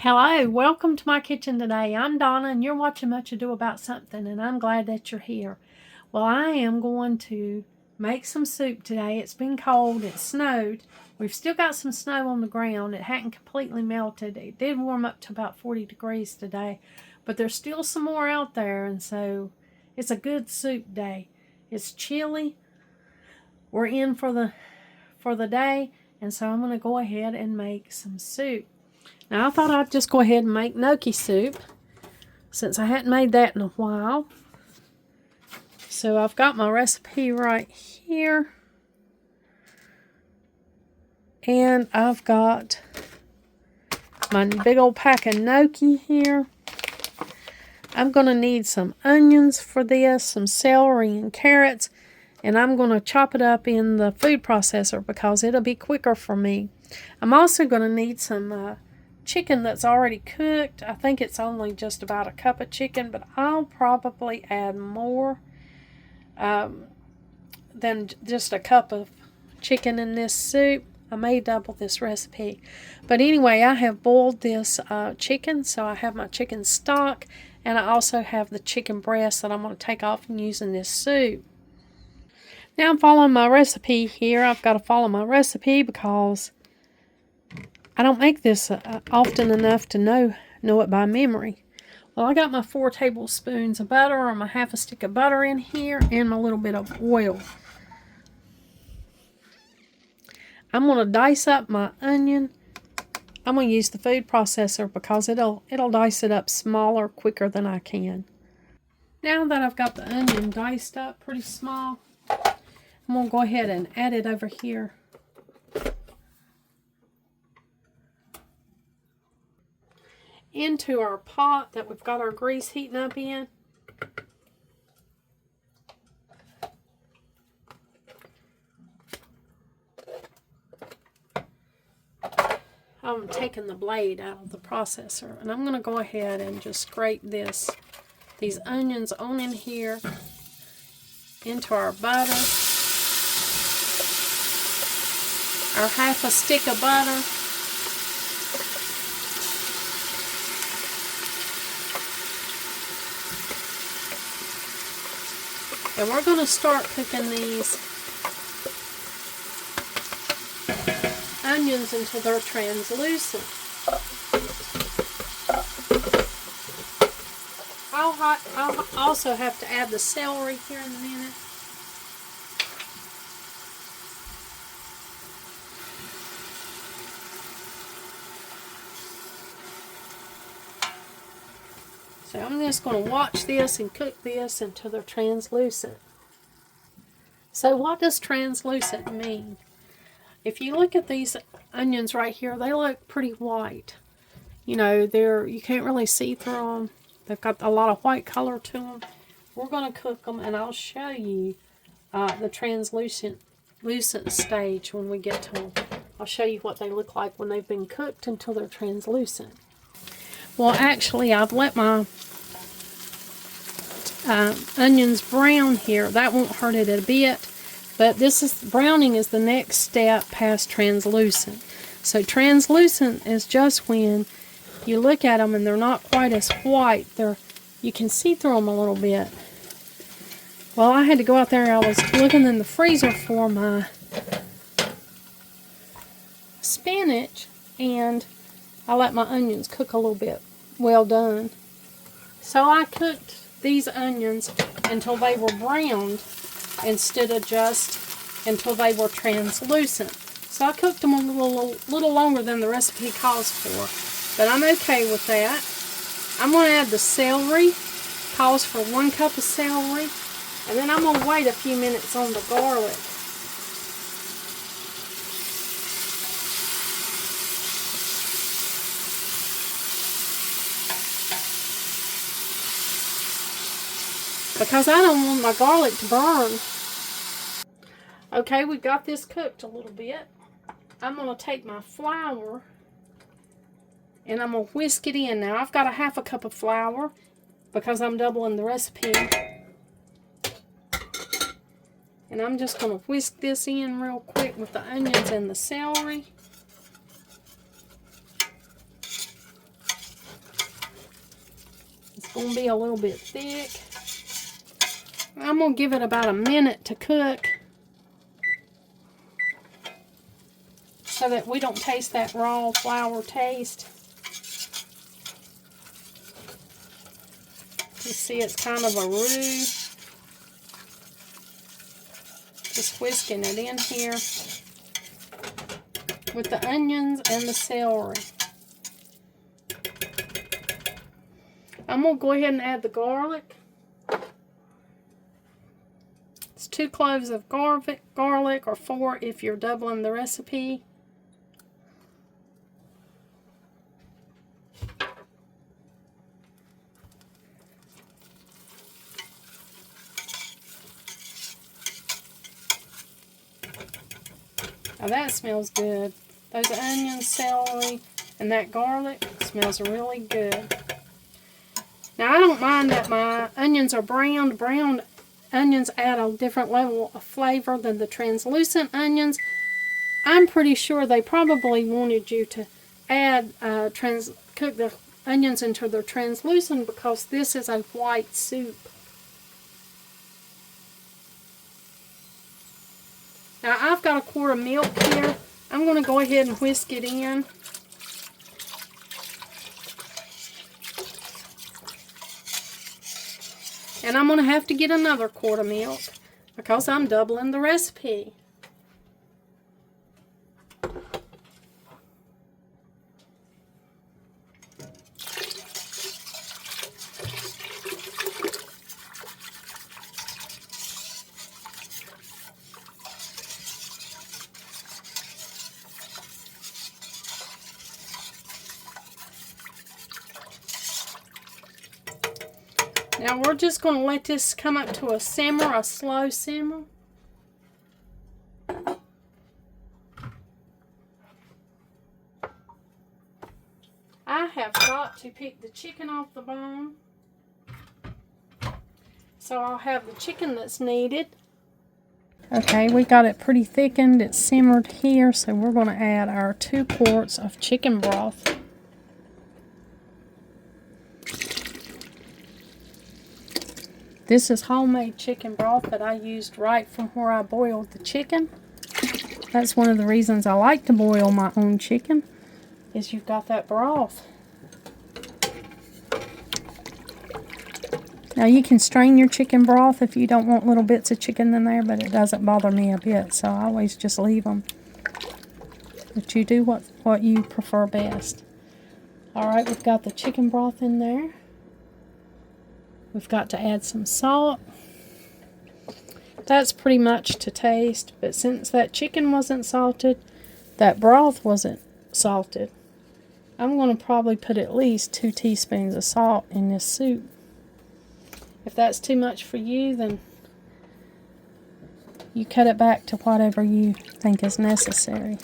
Hello, welcome to my kitchen today. I'm Donna and you're watching Much Ado About Something, and I'm glad that you're here. Well, I am going to make some soup today. It's been cold, it snowed. We've still got some snow on the ground. It hadn't completely melted. It did warm up to about 40 degrees today, but there's still some more out there, and so it's a good soup day. It's chilly. We're in for the day, and so I'm going to go ahead and make some soup. Now, I thought I'd just go ahead and make gnocchi soup, since I hadn't made that in a while. So I've got my recipe right here. And I've got my big old pack of gnocchi here. I'm going to need some onions for this, some celery and carrots. And I'm going to chop it up in the food processor because it'll be quicker for me. I'm also going to need some chicken that's already cooked. I think it's only just about a cup of chicken, but I'll probably add more than just a cup of chicken in this soup. I may double this recipe. But anyway, I have boiled this chicken, so I have my chicken stock, and I also have the chicken breast that I'm going to take off and use in this soup. Now I'm following my recipe here. I've got to follow my recipe because I don't make this often enough to know it by memory. Well, I got my 4 tablespoons of butter, or my half a stick of butter in here, and my little bit of oil. I'm going to dice up my onion. I'm going to use the food processor because it'll dice it up smaller quicker than I can. Now that I've got the onion diced up pretty small, I'm going to go ahead and add it over here. Into our pot that we've got our grease heating up in. I'm taking the blade out of the processor, and I'm going to go ahead and just scrape these onions on in here into our butter. Our half a stick of butter. And we're going to start cooking these onions until they're translucent. I'll also have to add the celery here in a minute. So I'm just going to watch this and cook this until they're translucent. So what does translucent mean? If you look at these onions right here, they look pretty white. You know, you can't really see through them. They've got a lot of white color to them. We're going to cook them, and I'll show you the translucent stage when we get to them. I'll show you what they look like when they've been cooked until they're translucent. Well, actually, I've let my onions brown here. That won't hurt it a bit. But browning is the next step past translucent. So translucent is just when you look at them and they're not quite as white. You can see through them a little bit. Well, I had to go out there. I was looking in the freezer for my spinach, and I let my onions cook a little bit. Well done. So I cooked these onions until they were browned instead of just until they were translucent. So I cooked them a little longer than the recipe calls for, but I'm okay with that. I'm going to add the celery. Calls for 1 cup of celery, and then I'm going to wait a few minutes on the garlic. Because I don't want my garlic to burn. Okay, we've got this cooked a little bit. I'm going to take my flour and I'm going to whisk it in. Now, I've got a half a cup of flour because I'm doubling the recipe. And I'm just going to whisk this in real quick with the onions and the celery. going to be a little bit thick. I'm going to give it about a minute to cook so that we don't taste that raw flour taste. You see it's kind of a roux. Just whisking it in here with the onions and the celery. I'm going to go ahead and add the garlic. It's 2 cloves of garlic, or 4 if you're doubling the recipe. Now that smells good. Those onions, celery, and that garlic smells really good. Now I don't mind that my onions are browned. Browned onions add a different level of flavor than the translucent onions. I'm pretty sure they probably wanted you to add cook the onions until they're translucent because this is a white soup. Now I've got a quart of milk here. I'm going to go ahead and whisk it in. And I'm going to have to get another quart of milk because I'm doubling the recipe. Now we're just going to let this come up to a simmer, a slow simmer. I have got to pick the chicken off the bone. So I'll have the chicken that's needed. Okay, we got it pretty thickened. It's simmered here, so we're going to add our 2 quarts of chicken broth. This is homemade chicken broth that I used right from where I boiled the chicken. That's one of the reasons I like to boil my own chicken, is you've got that broth. Now you can strain your chicken broth if you don't want little bits of chicken in there, but it doesn't bother me a bit, so I always just leave them. But you do what you prefer best. Alright, we've got the chicken broth in there. We've got to add some salt. That's pretty much to taste, but since that chicken wasn't salted, that broth wasn't salted, I'm going to probably put at least 2 teaspoons of salt in this soup. If that's too much for you, then you cut it back to whatever you think is necessary.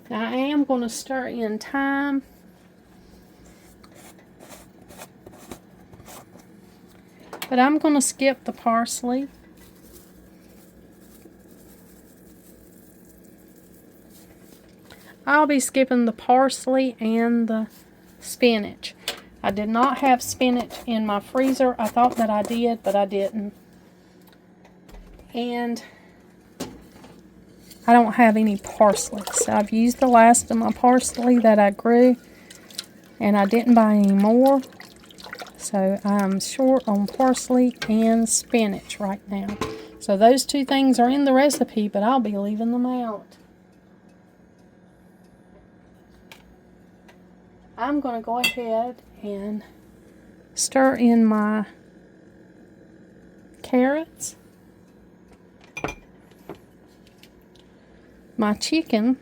Now I am going to stir in thyme. But I'm going to skip the parsley. I'll be skipping the parsley and the spinach. I did not have spinach in my freezer. I thought that I did, but I didn't. And I don't have any parsley, so I've used the last of my parsley that I grew, and I didn't buy any more, so I'm short on parsley and spinach right now. So those 2 things are in the recipe, but I'll be leaving them out. I'm going to go ahead and stir in my carrots, my chicken,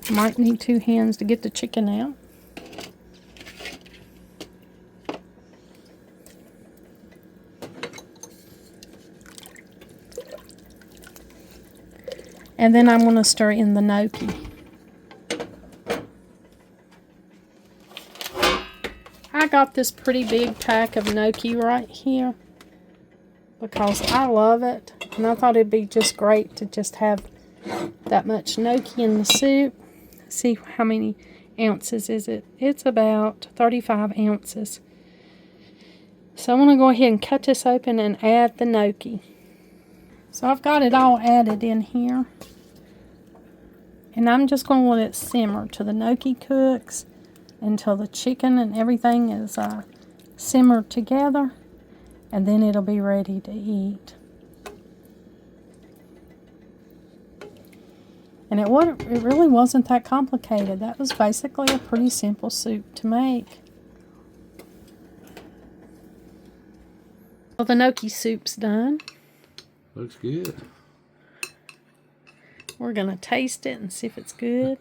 might need 2 hands to get the chicken out. And then I'm going to stir in the gnocchi. I I got this pretty big pack of gnocchi right here because I love it. And I thought it'd be just great to just have that much gnocchi in the soup. See how many ounces is it? It's about 35 ounces. So I'm going to go ahead and cut this open and add the gnocchi. So I've got it all added in here. And I'm just going to let it simmer till the gnocchi cooks, until the chicken and everything is simmered together. And then it'll be ready to eat. And it really wasn't that complicated. That was basically a pretty simple soup to make. Well, the gnocchi soup's done. Looks good. We're going to taste it and see if it's good.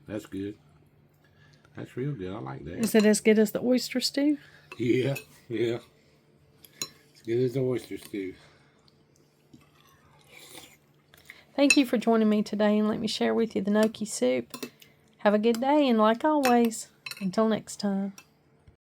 That's good. That's real good. I like that. Is it as good as the oyster stew? Yeah, yeah. As good as the oyster stew. Thank you for joining me today and let me share with you the gnocchi soup. Have a good day, and like always, until next time.